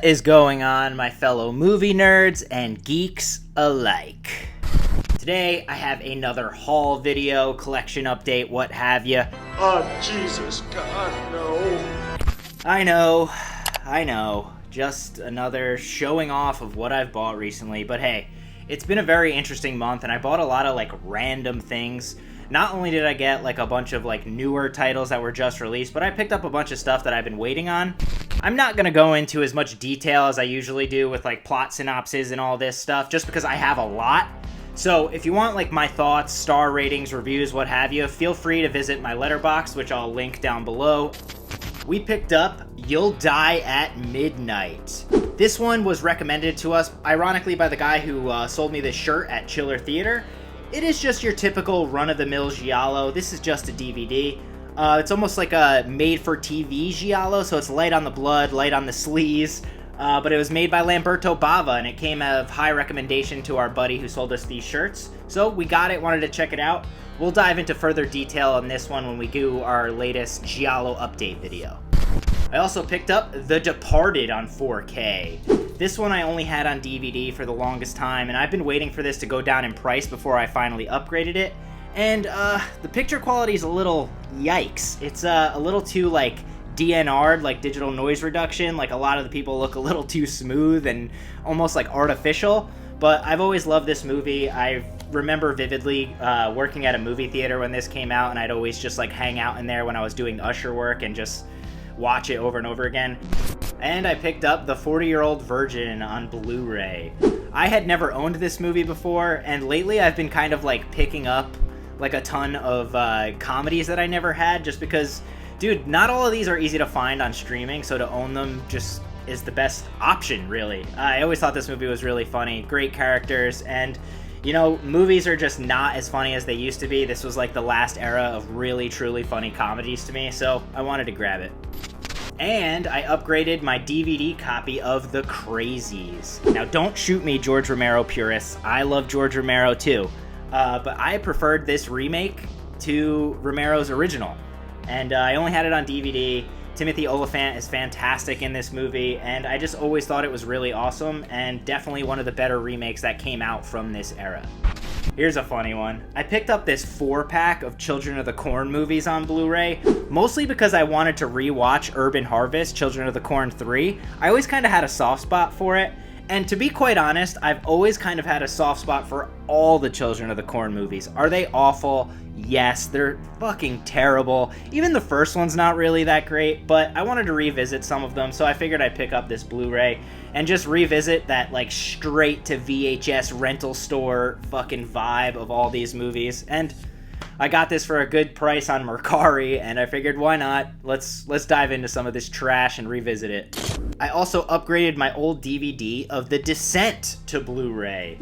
What is going on, my fellow movie nerds and geeks alike? Today, I have another haul video, collection update, what have you. Oh, Jesus, God, no. I know. Just another showing off of what I've bought recently, but hey, it's been a very interesting month, and I bought a lot of, random things. Not only did I get, a bunch of, newer titles that were just released, but I picked up a bunch of stuff that I've been waiting on. I'm not going to go into as much detail as I usually do with, plot synopses and all this stuff, just because I have a lot. So, if you want, my thoughts, star ratings, reviews, what have you, feel free to visit my letterbox, which I'll link down below. We picked up You'll Die at Midnight. This one was recommended to us, ironically, by the guy who sold me this shirt at Chiller Theater. It is just your typical run-of-the-mill Giallo. This is just a DVD. It's almost like a made-for-TV Giallo, so it's light on the blood, light on the sleaze. But it was made by Lamberto Bava, and it came of high recommendation to our buddy who sold us these shirts. So we got it, wanted to check it out. We'll dive into further detail on this one when we do our latest Giallo update video. I also picked up The Departed on 4K. This one I only had on DVD for the longest time, and I've been waiting for this to go down in price before I finally upgraded it. And the picture quality is a little yikes. It's a little too DNR'd, digital noise reduction. A lot of the people look a little too smooth and almost artificial. But I've always loved this movie. I remember vividly working at a movie theater when this came out, and I'd always just hang out in there when I was doing usher work and just watch it over and over again. And I picked up The 40-Year-Old Virgin on Blu-ray. I had never owned this movie before, and lately I've been kind of picking up a ton of comedies that I never had, just because, dude, not all of these are easy to find on streaming, so to own them just is the best option, really. I always thought this movie was really funny, great characters, and movies are just not as funny as they used to be. This was the last era of really, truly funny comedies to me, so I wanted to grab it. And I upgraded my DVD copy of The Crazies. Now, don't shoot me, George Romero purists. I love George Romero too. But I preferred this remake to Romero's original. And I only had it on DVD. Timothy Olyphant is fantastic in this movie, and I just always thought it was really awesome, and definitely one of the better remakes that came out from this era. Here's a funny one. I picked up this 4-pack of Children of the Corn movies on Blu-ray, mostly because I wanted to re-watch Urban Harvest, Children of the Corn 3. I always kind of had a soft spot for it, and to be quite honest, I've always kind of had a soft spot for all the Children of the Corn movies. Are they awful? Yes, they're fucking terrible. Even the first one's not really that great, but I wanted to revisit some of them, so I figured I'd pick up this Blu-ray and just revisit that straight to VHS rental store fucking vibe of all these movies. And I got this for a good price on Mercari, and I figured, why not? Let's dive into some of this trash and revisit it. I also upgraded my old DVD of The Descent to Blu-ray.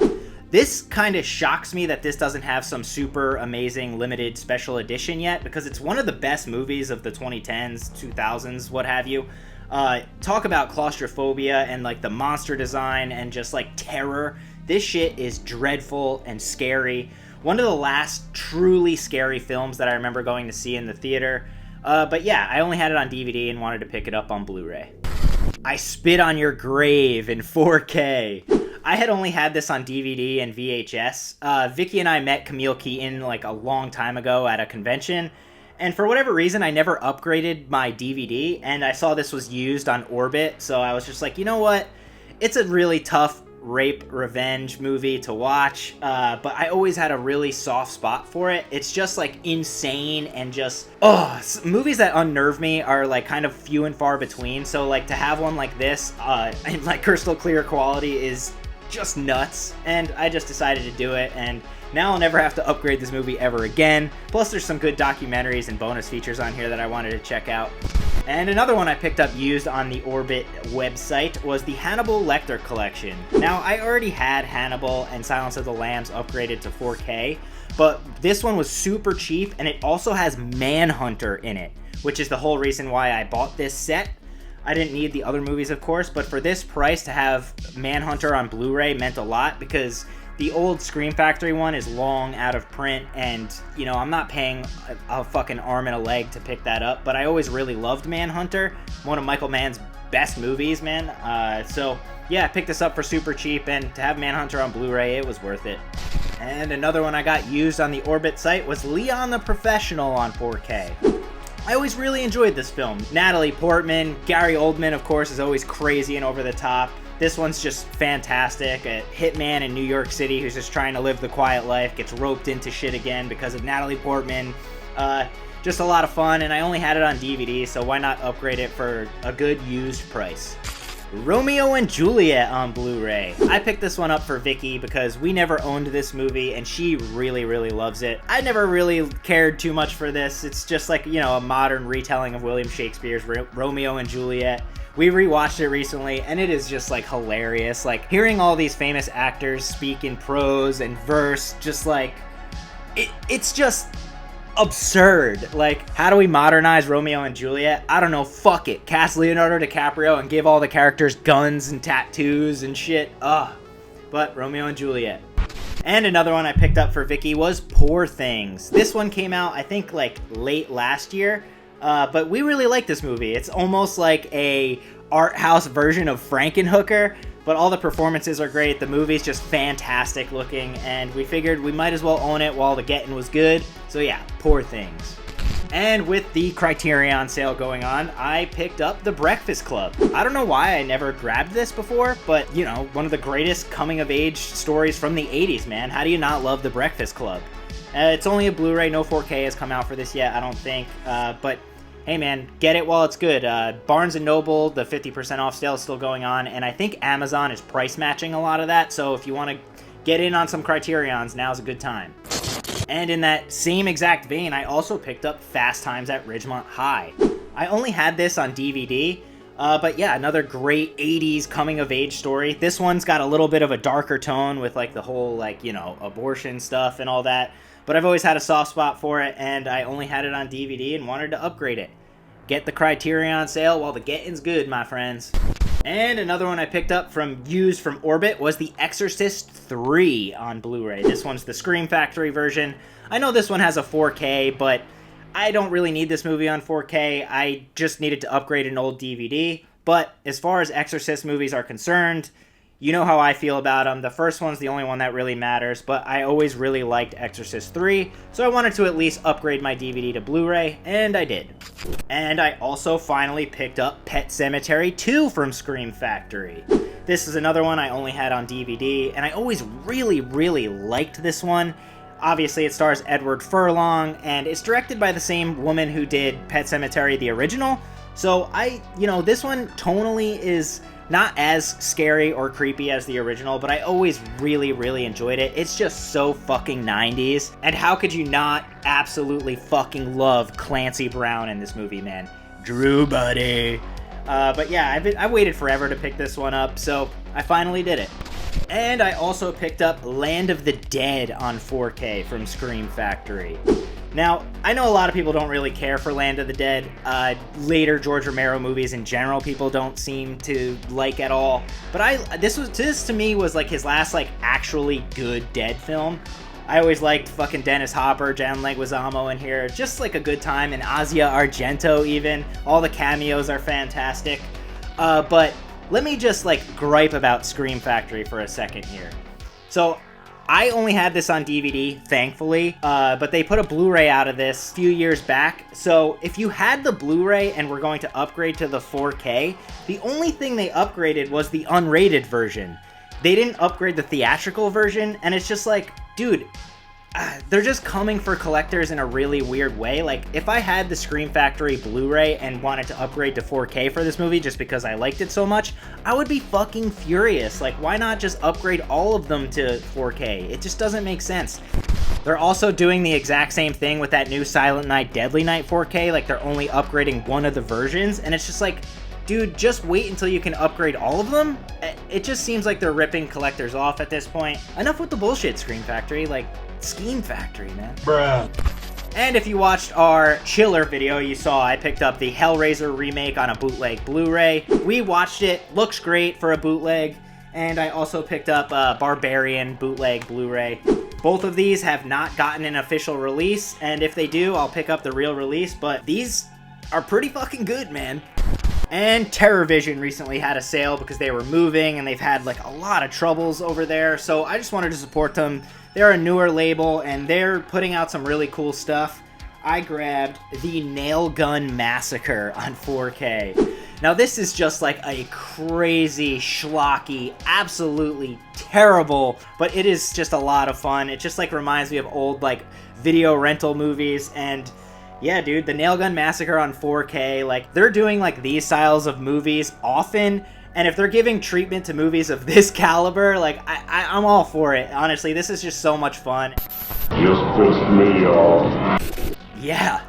This kind of shocks me that this doesn't have some super amazing limited special edition yet, because it's one of the best movies of the 2010s, 2000s, what have you. Talk about claustrophobia and the monster design and just terror. This shit is dreadful and scary. One of the last truly scary films that I remember going to see in the theater. But yeah, I only had it on DVD and wanted to pick it up on Blu-ray. I Spit on Your Grave in 4K. I had only had this on DVD and VHS. Vicky and I met Camille Keaton a long time ago at a convention, and for whatever reason I never upgraded my DVD, and I saw this was used on Orbit, so I was just you know what? It's a really tough rape revenge movie to watch, but I always had a really soft spot for it. It's just insane and just movies that unnerve me are kind of few and far between, so to have one like this in crystal clear quality is just nuts, and I just decided to do it, and now I'll never have to upgrade this movie ever again. Plus there's some good documentaries and bonus features on here that I wanted to check out. And another one I picked up used on the Orbit website was the Hannibal Lecter collection. Now, I already had Hannibal and Silence of the Lambs upgraded to 4K, but this one was super cheap, and it also has Manhunter in it, which is the whole reason why I bought this set. I didn't need the other movies, of course, but for this price to have Manhunter on Blu-ray meant a lot, because The old Scream Factory one is long out of print, and, you know, I'm not paying a fucking arm and a leg to pick that up, but I always really loved Manhunter, one of Michael Mann's best movies, man. So yeah, I picked this up for super cheap, and to have Manhunter on Blu-ray, it was worth it. And another one I got used on the Orbit site was Leon the Professional on 4K. I always really enjoyed this film. Natalie Portman, Gary Oldman, of course, is always crazy and over the top. This one's just fantastic. A hitman in New York City who's just trying to live the quiet life, gets roped into shit again because of Natalie Portman. Just a lot of fun, and I only had it on DVD, so why not upgrade it for a good used price? Romeo and Juliet on Blu-ray. I picked this one up for Vicky because we never owned this movie, and she really, really loves it. I never really cared too much for this. It's just like, you know, a modern retelling of William Shakespeare's Romeo and Juliet. We rewatched it recently, and it is just, like, hilarious. Like, hearing all these famous actors speak in prose and verse, just, like, it's just absurd. Like, how do we modernize Romeo and Juliet? I don't know, fuck it. Cast Leonardo DiCaprio and give all the characters guns and tattoos and shit. But Romeo and Juliet. And another one I picked up for Vicky was Poor Things. This one came out, I think, like, late last year. But we really like this movie. It's almost like a art house version of Frankenhooker, but all the performances are great. The movie's just fantastic looking, and we figured we might as well own it while the getting was good. So yeah, Poor Things. And with the Criterion sale going on, I picked up The Breakfast Club. I don't know why I never grabbed this before, but, you know, one of the greatest coming-of-age stories from the 80s, man. How do you not love The Breakfast Club? It's only a Blu-ray, no 4K has come out for this yet, I don't think, but hey man, get it while it's good. Barnes & Noble, the 50% off sale is still going on, and I think Amazon is price matching a lot of that, so if you want to get in on some Criterions, now's a good time. And in that same exact vein, I also picked up Fast Times at Ridgemont High. I only had this on DVD, but yeah, another great 80s coming-of-age story. This one's got a little bit of a darker tone with, like, the whole, like, you know, abortion stuff and all that. But I've always had a soft spot for it, and I only had it on DVD and wanted to upgrade it. Get the Criterion sale while the getting's good, my friends. And another one I picked up used from Orbit was The Exorcist 3 on Blu-ray. This one's the Scream Factory version. I know this one has a 4K, but I don't really need this movie on 4K. I just needed to upgrade an old DVD. But as far as Exorcist movies are concerned, you know how I feel about them. The first one's the only one that really matters, but I always really liked Exorcist 3, so I wanted to at least upgrade my DVD to Blu-ray, and I did. And I also finally picked up Pet Sematary 2 from Scream Factory. This is another one I only had on DVD, and I always really, really liked this one. Obviously, it stars Edward Furlong, and it's directed by the same woman who did Pet Sematary, the original. So this one tonally is not as scary or creepy as the original, but I always really, really enjoyed it. It's just so fucking 90s. And how could you not absolutely fucking love Clancy Brown in this movie, man? Drew buddy. But yeah, I waited forever to pick this one up, so I finally did it. And I also picked up Land of the Dead on 4K from Scream Factory. Now, I know a lot of people don't really care for Land of the Dead. Later George Romero movies in general, people don't seem to like at all. But this to me was like his last like actually good Dead film. I always liked fucking Dennis Hopper, John Leguizamo in here. Just like a good time, and Asia Argento even. All the cameos are fantastic. But let me just like gripe about Scream Factory for a second here. So I only had this on DVD, thankfully, but they put a Blu-ray out of this a few years back. So if you had the Blu-ray and were going to upgrade to the 4K, the only thing they upgraded was the unrated version. They didn't upgrade the theatrical version, and it's just like, dude, they're just coming for collectors in a really weird way. Like, if I had the Scream Factory Blu-ray and wanted to upgrade to 4K for this movie just because I liked it so much, I would be fucking furious. Like, why not just upgrade all of them to 4K? It just doesn't make sense. They're also doing the exact same thing with that new Silent Night, Deadly Night 4K. Like, they're only upgrading one of the versions, and it's just like, dude, just wait until you can upgrade all of them? It just seems like they're ripping collectors off at this point. Enough with the bullshit, Scream Factory. Like, Scheme Factory, man. Bruh. And if you watched our Chiller video, you saw I picked up the Hellraiser remake on a bootleg Blu-ray. We watched it. Looks great for a bootleg. And I also picked up Barbarian bootleg Blu-ray. Both of these have not gotten an official release, and if they do, I'll pick up the real release, but these are pretty fucking good, man. And TerrorVision recently had a sale because they were moving and they've had like a lot of troubles over there. So I just wanted to support them. They're a newer label and they're putting out some really cool stuff. I grabbed the Nail Gun Massacre on 4K. Now this is just like a crazy, schlocky, absolutely terrible, but it is just a lot of fun. It just like reminds me of old like video rental movies. And yeah, dude, the Nail Gun Massacre on 4K, like, they're doing, like, these styles of movies often, and if they're giving treatment to movies of this caliber, like, I'm all for it. Honestly, this is just so much fun. Just pissed me off. Yeah.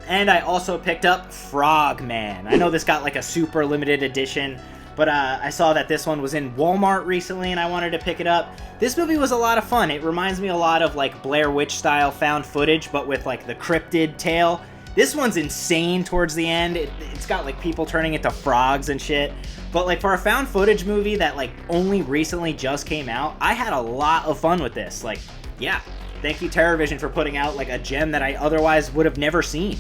And I also picked up Frogman. I know this got, like, a super limited edition, but I saw that this one was in Walmart recently, and I wanted to pick it up. This movie was a lot of fun. It reminds me a lot of, like, Blair Witch style found footage, but with, like, the cryptid tale. This one's insane towards the end. It's got, like, people turning into frogs and shit. But, like, for a found footage movie that, like, only recently just came out, I had a lot of fun with this. Like, yeah, thank you, TerrorVision, for putting out, like, a gem that I otherwise would have never seen.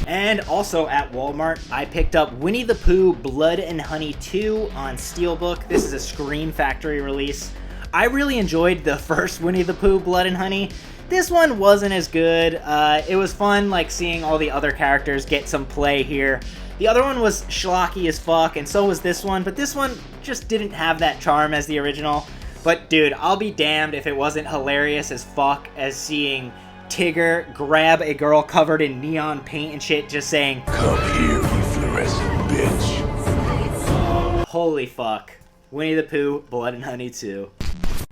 And also at Walmart, I picked up Winnie the Pooh Blood and Honey 2 on Steelbook. This is a Scream Factory release. I really enjoyed the first Winnie the Pooh Blood and Honey. This one wasn't as good. It was fun, like, seeing all the other characters get some play here. The other one was schlocky as fuck, and so was this one, but this one just didn't have that charm as the original. But dude, I'll be damned if it wasn't hilarious as fuck as seeing Tigger grab a girl covered in neon paint and shit, just saying, "Come here, you fluorescent bitch." Holy fuck. Winnie the Pooh, Blood and Honey 2.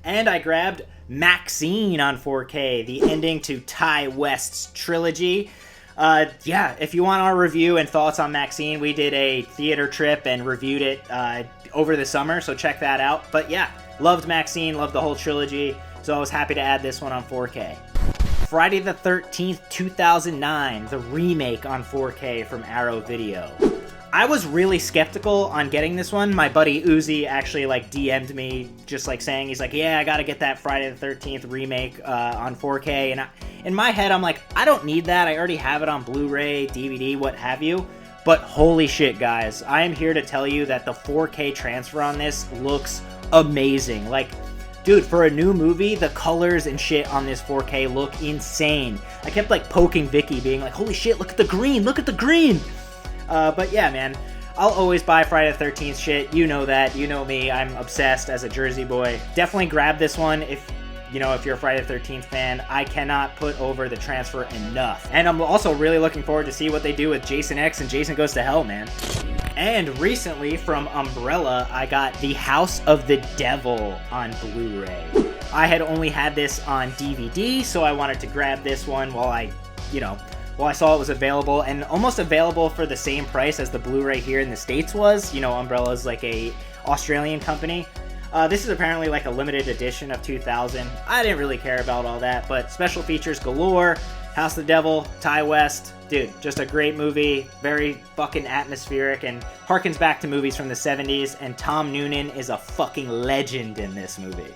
And I grabbed Maxine on 4K, the ending to Ty West's trilogy. Yeah, if you want our review and thoughts on Maxine, we did a theater trip and reviewed it over the summer, so check that out. But yeah, loved Maxine, loved the whole trilogy, so I was happy to add this one on 4K. Friday the 13th, 2009, the remake on 4K from Arrow Video. I was really skeptical on getting this one. My buddy Uzi actually like DM'd me just like saying, he's like, yeah, I gotta get that Friday the 13th remake on 4K. And in my head, I'm like, I don't need that. I already have it on Blu-ray, DVD, what have you. But holy shit, guys. I am here to tell you that the 4K transfer on this looks amazing. Like, dude, for a new movie, the colors and shit on this 4K look insane. I kept like poking Vicky, being like, holy shit, look at the green, look at the green. But yeah, man, I'll always buy Friday the 13th shit. You know that. You know me. I'm obsessed as a Jersey boy. Definitely grab this one if you're a Friday the 13th fan. I cannot put over the transfer enough. And I'm also really looking forward to see what they do with Jason X and Jason Goes to Hell, man. And recently from Umbrella, I got The House of the Devil on Blu-ray. I had only had this on DVD, so I wanted to grab this one while I saw it was available, and almost available for the same price as the Blu-ray here in the States was. You know, Umbrella's like a Australian company. This is apparently like a limited edition of 2000. I didn't really care about all that, but special features galore. House of the Devil, Ty West, dude, just a great movie. Very fucking atmospheric and harkens back to movies from the 70s, and Tom Noonan is a fucking legend in this movie.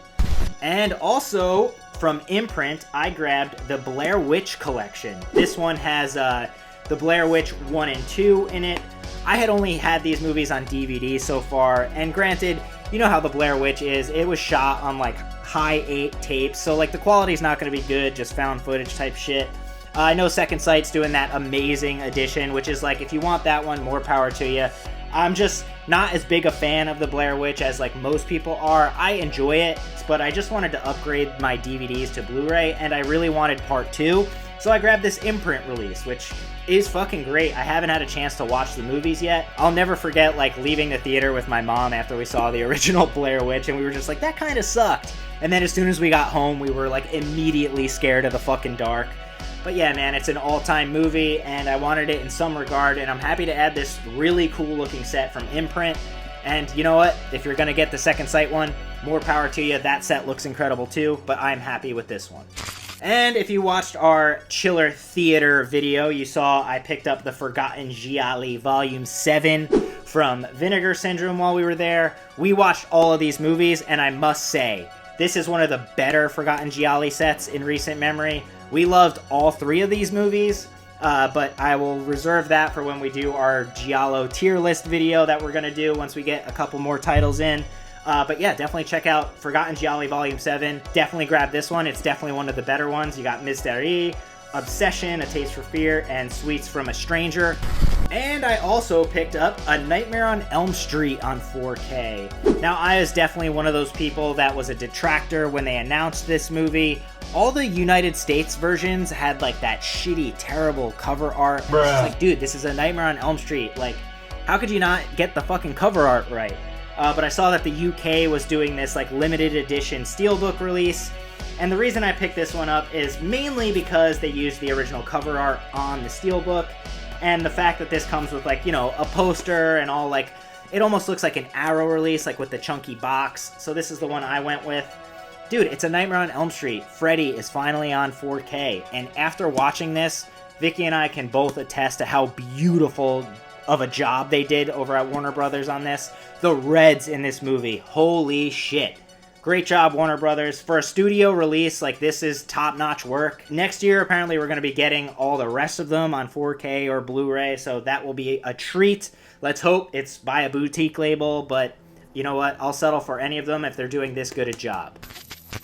And also, from Imprint, I grabbed the Blair Witch Collection. This one has the Blair Witch 1 and 2 in it. I had only had these movies on DVD so far, and granted, you know how the Blair Witch is. It was shot on like high 8 tapes, so like the quality's not going to be good, just found footage type shit. I know Second Sight's doing that amazing edition, which is like, if you want that one, more power to you. I'm just not as big a fan of the Blair Witch as like most people are. I enjoy it, but I just wanted to upgrade my DVDs to Blu-ray, and I really wanted part 2, so I grabbed this Imprint release, which is fucking great. I haven't had a chance to watch the movies yet. I'll never forget like leaving the theater with my mom after we saw the original Blair Witch, and we were just like, that kind of sucked. And then as soon as we got home, we were like immediately scared of the fucking dark. But yeah, man, it's an all-time movie, and I wanted it in some regard, and I'm happy to add this really cool-looking set from Imprint. And you know what? If you're going to get the Second Sight one, more power to you. That set looks incredible too, but I'm happy with this one. And if you watched our Chiller Theater video, you saw I picked up the Forgotten Giallo Volume 7 from Vinegar Syndrome while we were there. We watched all of these movies, and I must say, this is one of the better Forgotten Giallo sets in recent memory. We loved all 3 of these movies, but I will reserve that for when we do our Giallo tier list video that we're going to do once we get a couple more titles in. But yeah, definitely check out Forgotten Gialli Volume 7. Definitely grab this one. It's definitely one of the better ones. You got Mystery, Obsession, A Taste for Fear, and Sweets from a Stranger. And I also picked up A Nightmare on Elm Street on 4K. Now, I was definitely one of those people that was a detractor when they announced this movie. All the United States versions had like that shitty, terrible cover art. It's like, dude, this is A Nightmare on Elm Street. Like, how could you not get the fucking cover art right? But I saw that the UK was doing this like limited edition steelbook release. And the reason I picked this one up is mainly because they used the original cover art on the steelbook. And the fact that this comes with like, you know, a poster and all, like, it almost looks like an Arrow release, like with the chunky box. So this is the one I went with. Dude, it's A Nightmare on Elm Street. Freddy is finally on 4K. And after watching this, Vicky and I can both attest to how beautiful of a job they did over at Warner Brothers on this. The reds in this movie, holy shit. Great job, Warner Brothers. For a studio release, like, this is top-notch work. Next year, apparently, we're going to be getting all the rest of them on 4K or Blu-ray, so that will be a treat. Let's hope it's by a boutique label, but you know what? I'll settle for any of them if they're doing this good a job.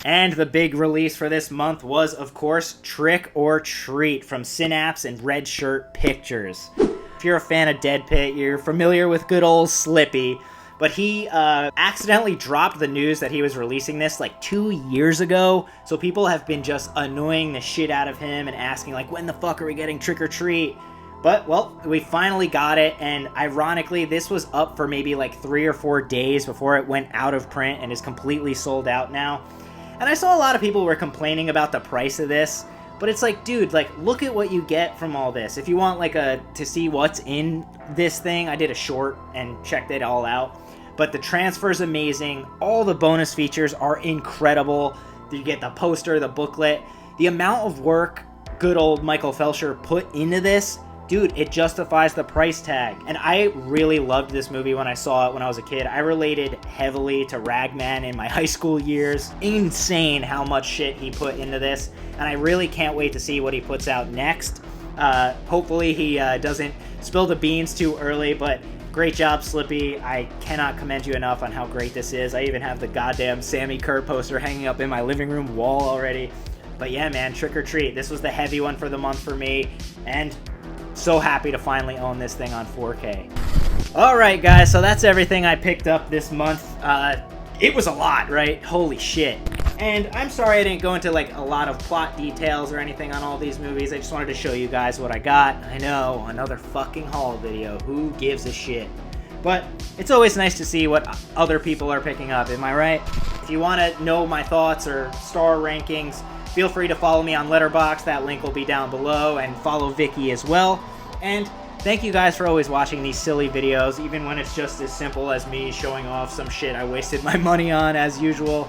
And the big release for this month was, of course, Trick or Treat from Synapse and Red Shirt Pictures. If you're a fan of Dead Pit, you're familiar with good old Slippy, but he accidentally dropped the news that he was releasing this like 2 years ago, so people have been just annoying the shit out of him and asking like, when the fuck are we getting Trick or Treat? But, well, we finally got it, and ironically, this was up for maybe like 3 or 4 days before it went out of print and is completely sold out now. And I saw a lot of people were complaining about the price of this, but it's like, dude, like, look at what you get from all this. If you want like to see what's in this thing, I did a short and checked it all out. But the transfer's amazing. All the bonus features are incredible. You get the poster, the booklet. The amount of work good old Michael Felsher put into this, dude, it justifies the price tag. And I really loved this movie when I saw it when I was a kid. I related heavily to Ragman in my high school years. Insane how much shit he put into this. And I really can't wait to see what he puts out next. Hopefully he doesn't spill the beans too early, but great job, Slippy. I cannot commend you enough on how great this is. I even have the goddamn Sammy Kerr poster hanging up in my living room wall already. But yeah, man, Trick or Treat. This was the heavy one for the month for me. And so happy to finally own this thing on 4K. Alright, guys, so that's everything I picked up this month. It was a lot, right? Holy shit. And I'm sorry I didn't go into like a lot of plot details or anything on all these movies. I just wanted to show you guys what I got. I know, another fucking haul video. Who gives a shit? But it's always nice to see what other people are picking up, am I right? If you want to know my thoughts or star rankings, feel free to follow me on Letterboxd. That link will be down below. And follow Vicky as well. And thank you guys for always watching these silly videos, even when it's just as simple as me showing off some shit I wasted my money on as usual.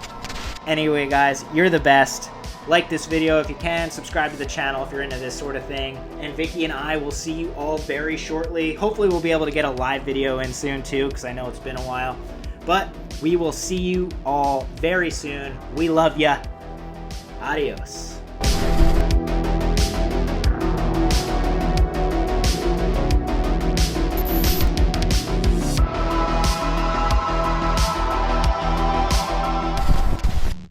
Anyway, guys, you're the best. Like this video if you can. Subscribe to the channel if you're into this sort of thing. And Vicky and I will see you all very shortly. Hopefully we'll be able to get a live video in soon too, because I know it's been a while. But we will see you all very soon. We love ya. Adios.